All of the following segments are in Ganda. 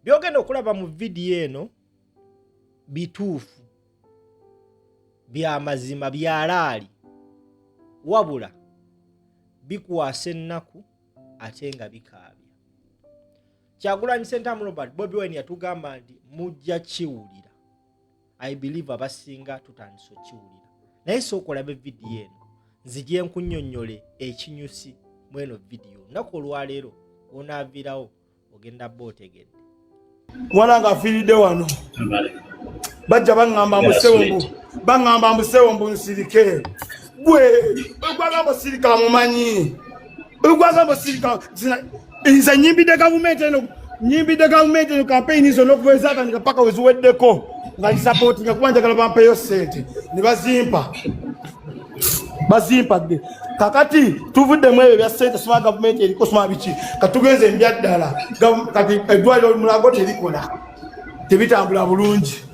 byogenda okulaba mu video eno bituufu bya mazima byalaali wabula bikwasa ennaku ate nga bikaabya. Kyagulanyi Sentamu Robert Bobi Wine yatugamba nti mujja kiwulira. I believe abasinga tutandise kiwulira. Naye sooka olabe video eno nzije nkunnyonnyole ekinyusi mu eno video. Nnaku olwaleero onaaviirawo ogenda bootegedde. Mwana nga afiiridde wano. Bajja baŋŋamba musewombo nsirike. Gwe ogwagamba osirika mumanyi. Ogwagamba osirika nze nyimbidde gavumenti eno campaign zo n'okubeeza atandika paka weziweddeko nga ngisapoti nga kuba njagala bampeeyo ssente ne bazimpadde. Kakati tuvuddemu ebyo bya ssente soma gavumenti eriko soma biki katugenze embya ddala kati eddwaliro Mulago terikola tebitambula bulungi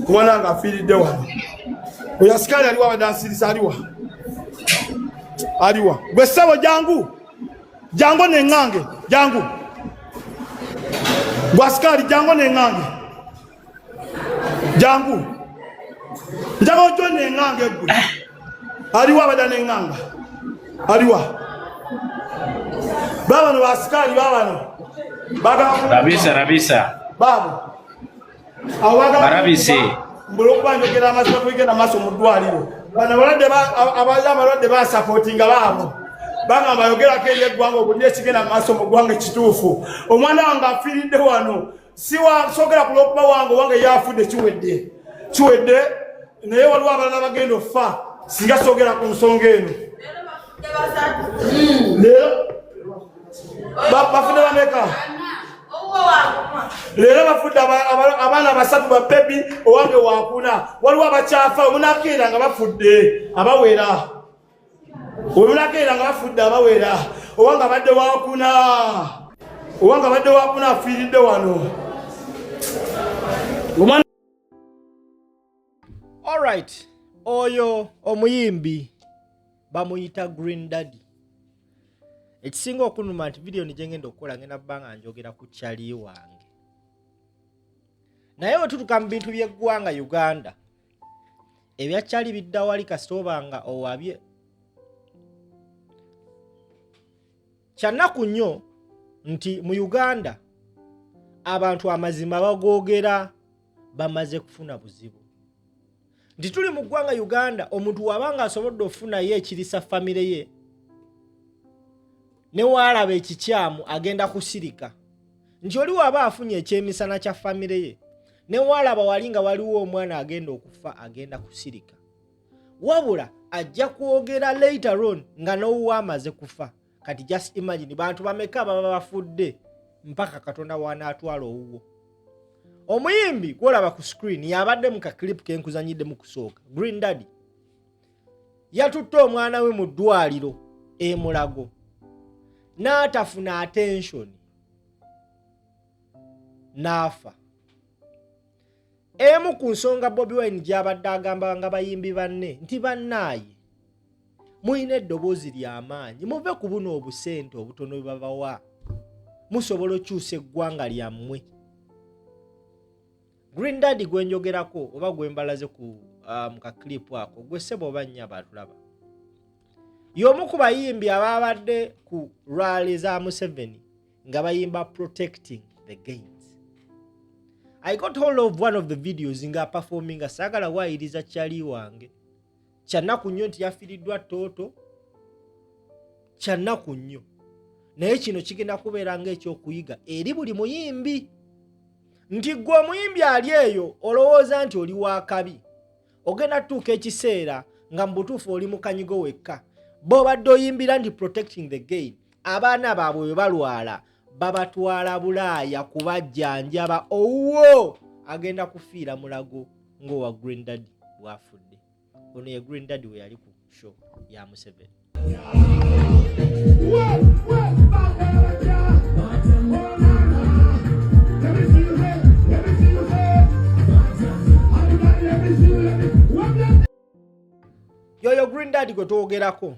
kumwana nga afiiridde wano. Oyo asikali aliwa abadansirisa aliwa gwe ssebo jangu neŋŋange jangu gwe asikali jangu neŋŋange jangu njaga ojo neŋŋange gwe aliwa abada neŋŋanga aliwa babano basikali babano rabisa babo barabise mbulokubanyogera amazima kuyigenda maaso mu ddwaliro bano abalwadde basapootinga baabo bagamba bayogerako eri eggwanga obulira ekigenda maaso mu ggwanga ekituufu. Omwana wange afiiridde wano siwasoogera ku lwokuba wange yafudde kiwedde naye waliwo abalala bagenda okufa singa soogera ku nsonga eno. Leero bafudde bameka? Leero bafudde abaana basatu ba bebi owange wakuna. Waliwo abakyafa omunakeera nga bafudde abawera. Owange abadde wakuna afiiridde wano. Alright, oyo omuyimbi bamuyita Green Daddy. Ekisinga okunuma nti video ni gyengenda okukola ngenda bbanga njogera ku kyali wange. Naye wetutuka mu bintu by'eggwanga Uganda, ebyakyali bidda wali kasitoba nga owabye. Kyannaku nnyo nti mu Uganda abantu amazima bagoogera bamaze kufuna buzibu. Nti tuli mu ggwanga Uganda omuntu wabanga asobodde ofunayo ekirisa famire ye ne waalaba ekikyamu agenda kusirika. Nti oli waba afunye ekyemisana kya famire ye ne waalaba wali nga waliwo omwana agenda okufa agenda kusirika. Wabula ajja kwogera later on nga n'owuwo amaze kufa. Kati just imagine bantu bameka baba bafudde mpaka Katonda wanaatwala owuwo. Omuyimbi kwolaba ku screen yabadde mu clip ke nkuzanyidde mu kusooka. Green Daddy yatutte omwana we mu ddwaliro Mulago n'atafuna attention n'afa. Emu ku nsonga Bobi Wine gy'abadde agamba nga bayimbi banne nti bannaaye muyina eddoboozi ly'amaanyi muve ku buno obusente obutono bwe babawa musobola okyusa eggwanga lyammwe. Green Daddy gwe njogerako oba gwe mbalaze ku mu kaklipu ako gwe ssebo oba nnya batulaba. Y'omu ku bayimbi ababadde ku rally za Museveni nga bayimba protecting the gates. I got hold of one of the videos nga performing asagala waayiriza kyali wange. Kyannaku nnyo nti yafiiriddwa toto. Kyannaku nnyo. Naye kino kigenda kubeera ng'ekyokuyiga eri buli muyimbi. Nti gwe omuyimbi ali eyo olowooza nti oli wa kabi. Ogenda tuuka ekiseera nga mu butuufu oli mu kanyigo wekka. Bw'obadde oyimbira nti protecting the gate. Abaana baabwe bwe balwala babatwala Bulaaya kubajjanjaba. Owuwo agenda kufiira Mulago ng'owa Green Daddy bw'afudde. Ono ye Green Daddy we yali ku show ya Museveni. Yoyo Green Daddy gwe twogerako.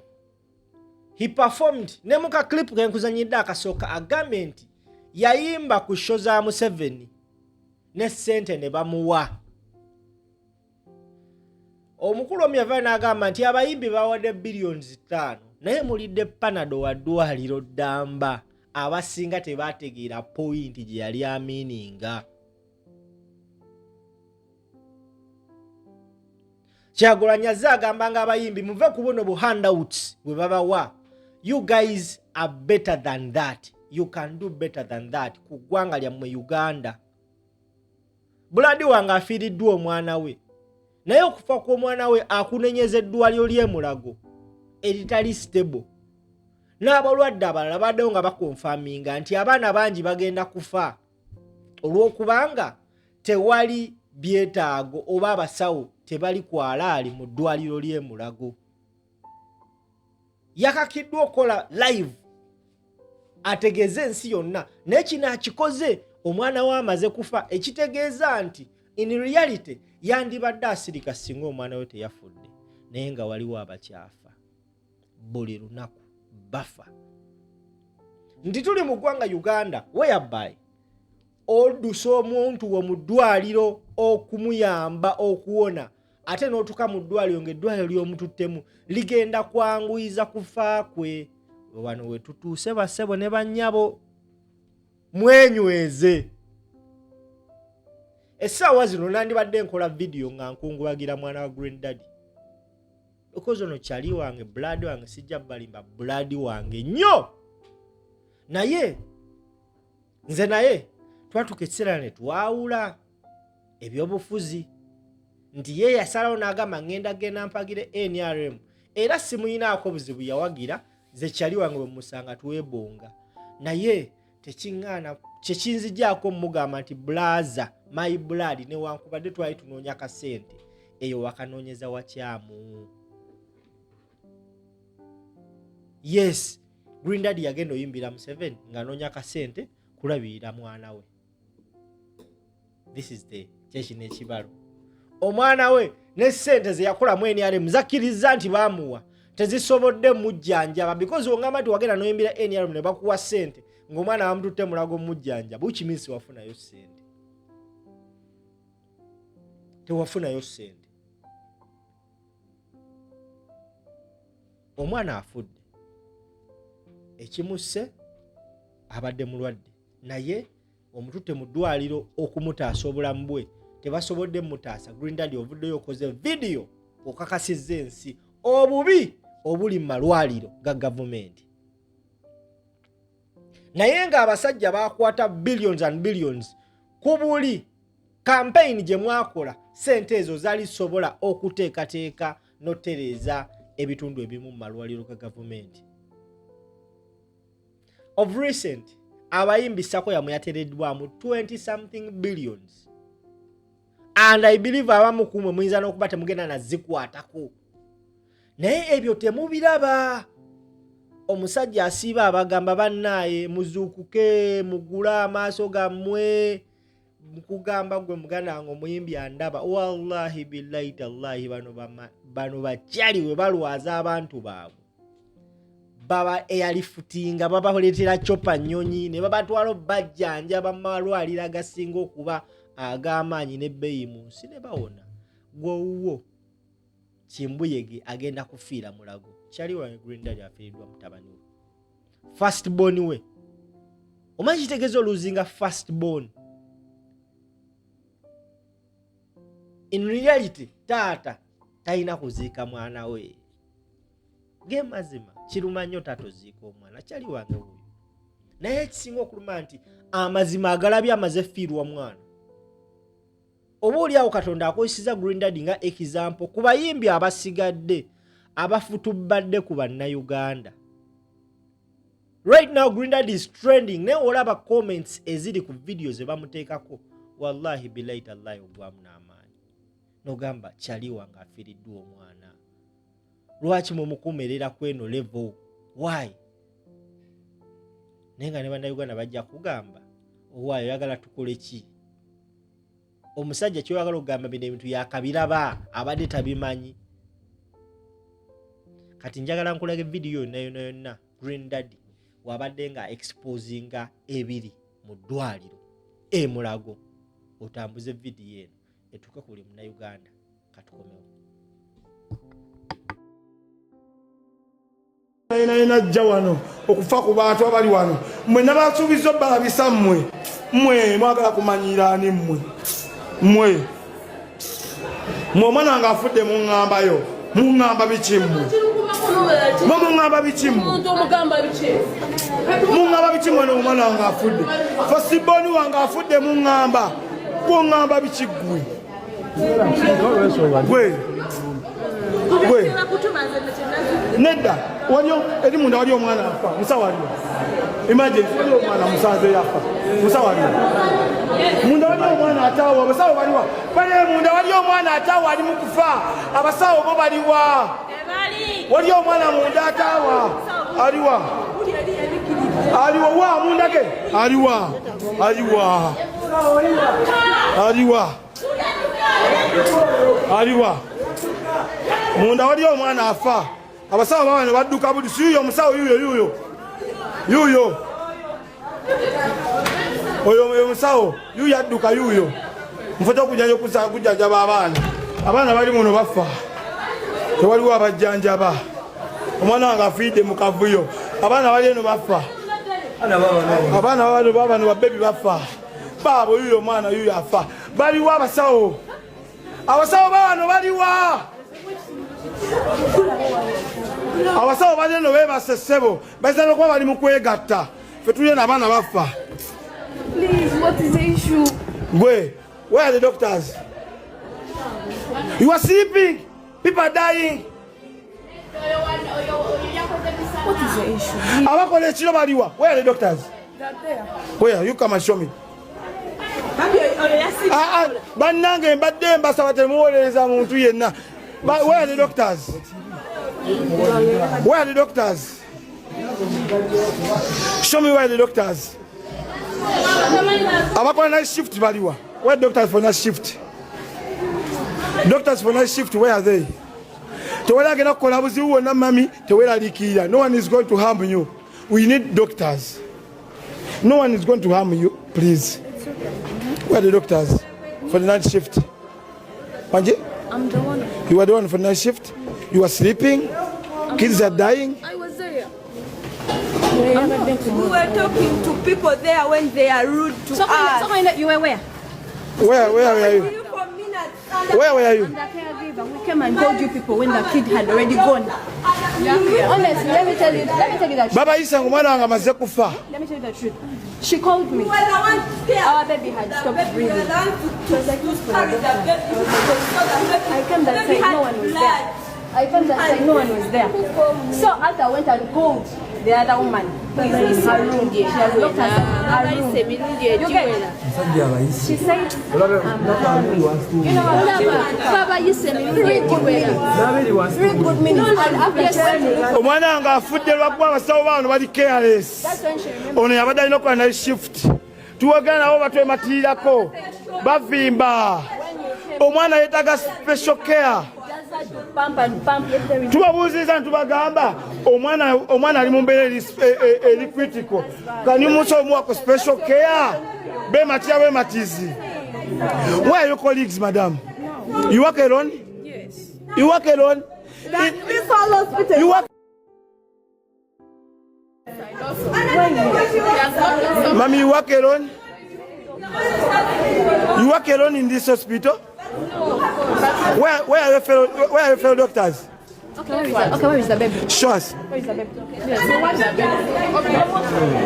He performed ne muka clip ke nkuzanyidde akasooka agambye nti yayimba ku show za Museveni ne ssente ne bamuwa. Omukulu omuyava n'agamba nti abayimbi bawadde billions 5 naye mulidde panado wa ddwaliro ddamba abasinga tebategeera point gye yali amininga. Kyagulanyi azze agamba nga abayimbi muve ku buno bu handouts bwe babawa. You guys are better than that. You can do better than that. Ku ggwanga lyammwe Uganda. Buladi wange afiiriddwa omwana we. Naye okufa kw'omwana we akunenyeza eddwaliro ly'e Mulago eritali stable. N'abalwadde abalala baddewo nga bakonfaminga nti abaana bangi bagenda kufa olw'okubanga tewali byetaago oba abasawo tebali kwalaali mu ddwaliro ly'e Mulago. Yakakiddwa okola live ategeeze ensi yonna naye kino akikoze omwana we amaze kufa ekitegeeza nti in reality yandibadde asirika singa omwana we teyafudde naye nga waliwo abakyafa buli lunaku bafa. Nti tuli mu ggwanga Uganda whereby oddusa omuntu wo mu ddwaliro okumuyamba okuwona ate n'otuka mu ddwaliro ng'eddwaliro ly'omututtemu ligenda kwanguyiza kufa kwe. Wano we tutuuse bassebo ne bannyabo mwenyweze. Essaawa zino nandibadde nkola video nga nkungubagira mwana wa Green Daddy. Because ono kyali wange blood wange sijja balimba blood wange nnyo. Naye nze naye twatuka ekiseera ne twawula ebyobufuzi nti ye yasalawo n'agamba ngenda genda mpagire NRM era simuyinaako buzibu yawagira ze kyali wange bwe musanga twebonga. Naye tekiŋŋaana kyekinzigyako mugamba nti blaza my blood ne wankubadde twali tunoonya kasente eyo wakanoonyeza wakyamu. Yes, Green Daddy yagenda oyimbira Museveni ng'anoonya kasente kulabirira mwana we. This is the kyekino ekibalo. Omwana we ne ssente ze yakolamu NRM zakkiriza nti baamuwa tezisobodde mujjanjaba because ongamba nti wagenda n'oyimbira NRM ne bakuwa ssente ng'omwana bamututte Mulago mujjanjaba bukiminsi wafunayo ssente. Tewafunayo ssente. Omwana afudde. Ekimusse abadde mulwadde naye omututte mu ddwaliro okumutaasa obulamu bwe tebasobodde mutaasa. Green Daddy ovuddeyo okoze video okakasizza ensi obubi obuli mu malwaliro ga gavumenti. Naye nga abasajja bakwata billions and billions ku buli campaign gye mwakola sente ezo zaali sobola okuteekateeka n'otereeza ebitundu ebimu mu malwaliro ga gavumenti. Of recent abayimbi sako yamwe yatereddwamu 20 something billions and I believe abamu kumwe muyinza n'okuba temugenda nazikwatako naye ebyo temubiraba. Omusajja asiiba abagamba bannaaye muzuukuke mugula amaaso gammwe mukugamba gwe muganda wange omuyimbi andaba wallahi billahi tallahi bano bakyali we balwaza abantu baabwe baba eyalifutinga babaletera chopa nnyonyi ne babatwala bajjanja malwaliro agasinga okuba ag'amaanyi n'ebbeeyi mu nsi ne bawona. Gwowwo Kimbuyege agenda kufiira Mulago kyali wa Green Daddy afiiriddwa mutabani we first born we. Omanyi kitegeeza oluzinga first born. In reality taata talina kuziika mwana we ge mazima kiruma nnyo tatoziika omwana kyali wange wuyo naye ekisinga okuluma nti amazima agalabye amaze fiirwa mwana. Oba oli awo Katonda akozesezza Green Daddy nga example ku bayimbi abasigadde abafutubadde ku bannayuganda. Right now Green Daddy is trending naye olaba comments eziri ku videos ebamuteekako wallahi billahi tallahi ogwamu n'amaanyi n'ogamba kyali wange afiiriddwa omwana. Lwaki mumukomerera kweno level? Why? Nenga ne bannayuganda bajja kugamba owaayo oyagala tukole ki? Omusajja kyoyagala okugamba bino ebintu yakabiraba abadde tabimanyi. Kati njagala nkulaga video yonna Green Daddy wabadde nga exposinga ebiri mu ddwaliro Mulago otambuze vidiyo eno etuuke kuli munnayuganda katukomewo. Naina ajja wano okufa ku bantu abali wano mmwe nabasuubiza obalabisa mmwe mwagala kumanyira ani mmwe omwana wange afudde muŋŋambayo muŋŋamba biki mmwe muŋŋamba biki muŋŋamba biki mmwe n'omwana wange afudde fosiboni wange afudde muŋŋamba kuŋŋamba biki gwe nedda waliyo eri munda waliyo omwana afa musa waliyo emergency waliyo omwana musanze yafa musa waliyo munda waliyo omwana ataawa abasawo baliwa bali munda waliyo omwana ataawa ali mu kufa abasawo bo baliwa waliyo omwana munda ataawa aliwa wa munda ge aliwa munda waliyo omwana afa abasawo bano badduka buli yuyo omusawo yuyo oyo musawo yuyo adduka yuyo mufota okujjanjaba abaana bali muno bafa tewaliwo abajjanjaba omwana wange afiidde mu kavuyo abaana bali eno bafa abaana babano babebi bafa baabo yuyo omwana yuyo afa baliwo abasawo babano baliwa abasawo bali eno beebase ssebo bayinza n'okuba bali mu kwegatta ffe tulye n'abaana bafa. Please, what is the issue? Where are the doctors? You are sleeping. People are dying. What is the issue? Where are the doctors? They're there. Where? You come and show me. Banange mbadde mbasaba temuwolereza muntu yenna. Where are the doctors? Where are the doctors? Show me where are the doctors. Abakola night shift baliwa. Where are doctors for night shift? Doctors for night shift, where are they? Tewala gena kola buzibu wonna mami tewala likira. No one is going to harm you. We need doctors. No one is going to harm you, please. Where are the doctors for the night shift? Panji? I'm the one. You are the one for the night shift? You are sleeping? Kids are dying? I was there. We were talking to people there when they are rude to us. You were where? Where are you? Where were you? We came and told you people when the kid had already gone. Honestly, let me tell you the truth. Baba Isango mwana wange amaze kufa. Let me tell you the truth. She called me. Our baby had stopped breathing. She was like, I came and said no one was there. So after I went and called the other woman. She said, She said, you know, Baba, you sent me 3 good minutes. 3 good minutes. And after saying, omwana wange afudde lwakuba abasawo baano bali careless. that's when she remembered. Ono yabadde alina okukola night shift. Tuwagana nabo batwematirirako bavimba. Omwana yeetaaga special care. Pump and pump. Yes, there is. Tubabuuziza ntubagamba omwana ali mu mbeera eri critical. Can you much more special care? Bematizi. Where are your colleagues, madam? You work alone? yes. You work alone? This whole hospital. You work? Mommy, you work alone? You work alone in this hospital? Where are your fellow doctors? Okay, where is the baby? Show us. Where is the baby?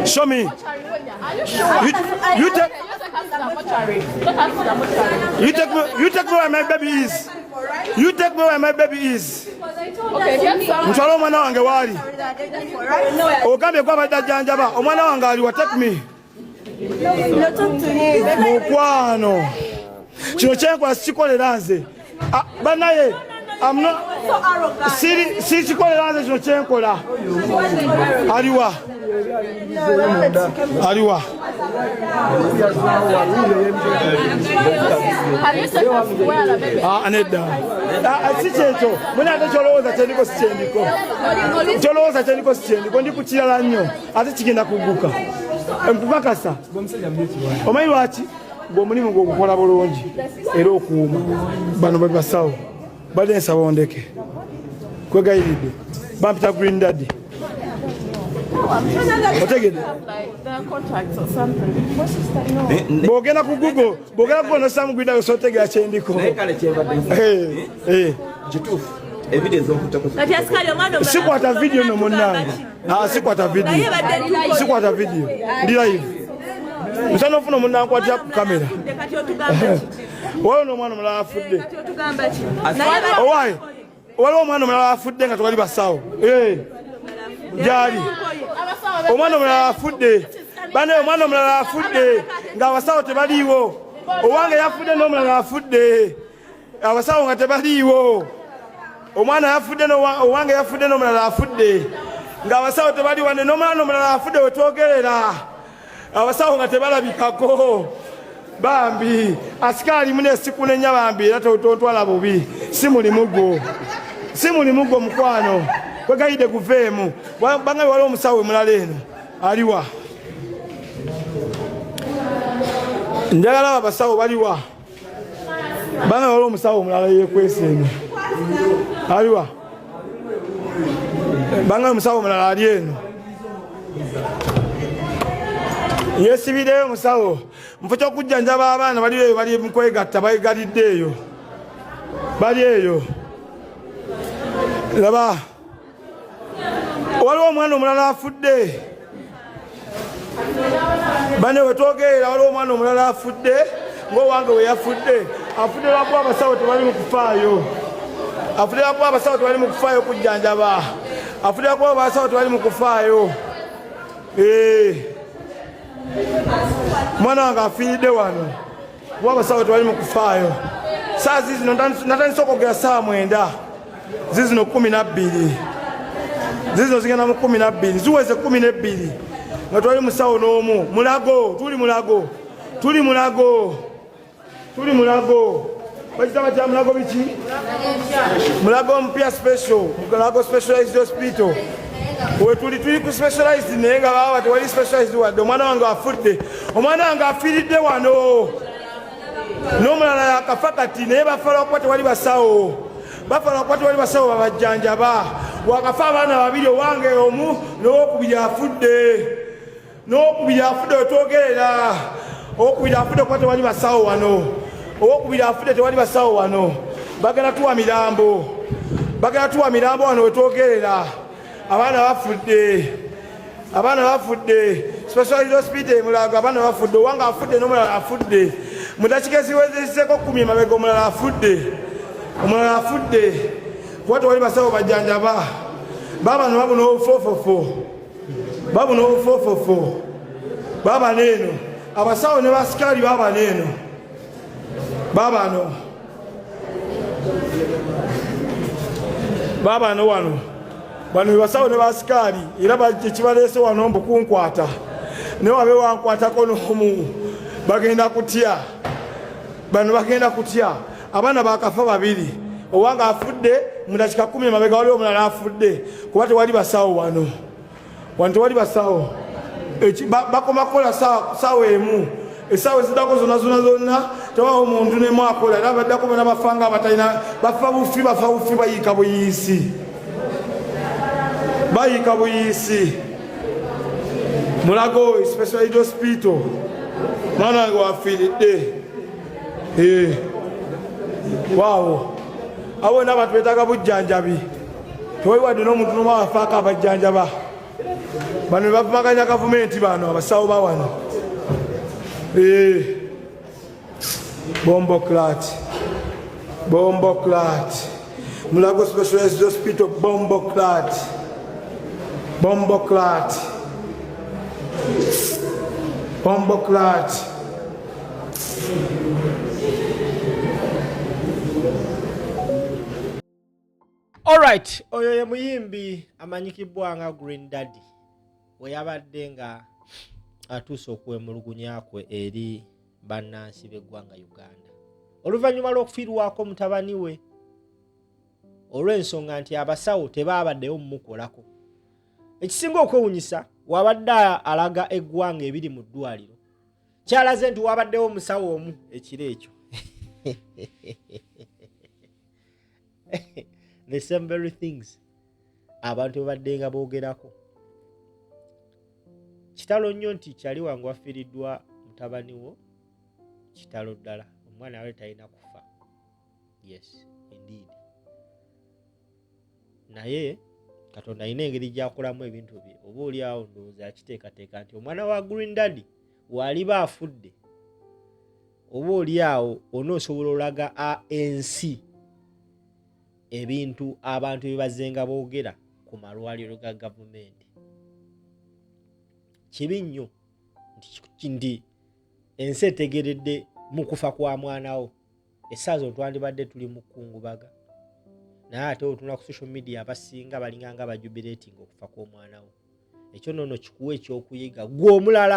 Show me. Are you sure? You take me where my baby is. You take me where my baby is. Mtwala omwana wange wali. Ogambe kwa badajjanjaba. Omwana wange aliwa, take me. Mukwano. Kino kyenkola sikikolera nze. Banaye, I'm not si kikolera nze kino kyenkola. Aliwa. Nedda. Si kyekyo. Muna ate kyolowooza kyendiko si kyendiko. Kyolowooza kyendiko si kyendiko. Ndi ku kirala nnyo. Ate kigenda kugguka. Empukakasa. Omanyi lwaki? gw'omulimu gw'okukola bulungi era okuuma bano bali basawo badde nsaba ondeke kwegayiridde bampita green daddy otegedde bw'ogenda ku google nosamu green daddy osotegera kyendiko sikwata video no munnange sikwata video ndi live nsana ofuna omunnange kwatira ku kamera waliwo n'omwana omulala afudde owaayi waliwo omwana omulala afudde nga tewali basawo gyali omwana omulala afudde bane omwana omulala afudde nga abasawo tebaliiwo owange yafudde n'omulala afudde abasawo nga tebaliiwo omwana yafudde owange yafudde n'omulala afudde nga abasawo tebali wane n'omwana omulala afudde wetwogerera abasawo nga tebalabikako bambi asikaali mune esiku nenya bambi era tontwala bubi si mulimu gwo mukwano kwegayidde guveemu bangabe waliwo omusawo mulala eno aliwa njagala abasawo baliwa bangabe waliwo omusawo mulala yekwesa eno aliwa bangabe omusawo mulala ali eno yesibireyo omusawo mufo kyokujjanjaba abaana baliyo bali mukwegatta bayigalidde eyo bali eyo laba waliwo omwana omulala afudde bane wetwogerera waliwo omwana omulala afudde ng'owange we yafudde afudde lwakuba abasawo tebali mukufaayo afudde lwakuba abasawo tebali mukufaayo okujjanjaba afudde lwakuba abasawo tebali mukufaayo mwana wange afiiridde wano kuba abasawo tebali mukufaayo saa zizino natandise okwogera saa 9 zizino 12 zizino zigenda mu 12 ziweze 12 nga twali musawo n'omu Mulago tuli Mulago bakitaba kya Mulago biki Mulago mpya special Mulago specialized hospital tuli ku specialized naye nga baba tewali specialized wadde omwana wange afudde omwana wange afiiridde wano n'omulala yakafa kati naye bafa lwakuba tewali basawo babajjanjaba wakafa abaana babiri owange omu n'owokubiri afudde wetwogerera owokubiri afudde kuba tewali basawo wano bagenda tuwa mirambo wano wetwogerera abaana bafudde specialized hospital Mulago abaana bafudde owange afudde n'omulala afudde mudakika eziwezeseko 10 mabega omulala afudde kuba tewali basawo bajjanjaba babano babuna obufofofo baba neeno abasawo ne basikaali baba neeno babano wano bano basawo ne basikaali era kibaleese wano mbukunkwata ne wabe wankwatako n'omu bagenda kutya abaana bakafa babiri owange afudde mudakika 10 mabega waliwo omulala afudde kuba tewali basawo wano tewali basawo bakoma kukola sawa emu esaawa ezidako zonna tewawo omuntu nemu akola era baddako bonna bafanga abatalina bafa bufi bayiika buyisi Mulago specialized hospital mwana wange wafiiridde waawo awo n'abantu beetaaga bujjanjabi tewali wadde n'omuntu n'omu abafaako abajjanjaba bano bavumaganya gavumenti bano abasawo ba wano bomboclat Mulago specialized hospital bomboclat Alright, oyo ye muyimbi amanyikibwa nga Green Daddy we yabadde nga atuuse okwemulugunya kwe eri bannansi b'eggwanga Uganda oluvannyuma lw'okufiirwako mutabani we olw'ensonga nti abasawo tebaabaddeyo mumukolako. Ekisinga okwewunyisa wabadde alaga eggwanga ebiri mu ddwaliro kyalaze nti wabaddewo omusawo omu ekiro ekyo the same very things abantu babaddenga boogerako. Kitalo nnyo nti kyali wangu Afiriddwa mutabani wo, kitalo ddala, omwana we talina kufa. Yes indeed. Naye Katonda alina engeri gy'akolamu ebintu bye. Oba oli awo ndowooza akiteekateeka nti omwana wa Green Daddy waliba afudde, oba oli awo onoosobola olaga ensi ebintu abantu bye bazzenga boogera ku malwaliro ga gavumenti. Kibi nnyo nti ensi etegeredde mu kufa kwa mwana wo. Essaawa zino twandibadde tuli mu kkungubaga, naye ate otuna ku social media abasinga balinganga bajubilating okufa kw'omwana wo. Ekyo nno kikuwa ekyokuyiga gwe omulala.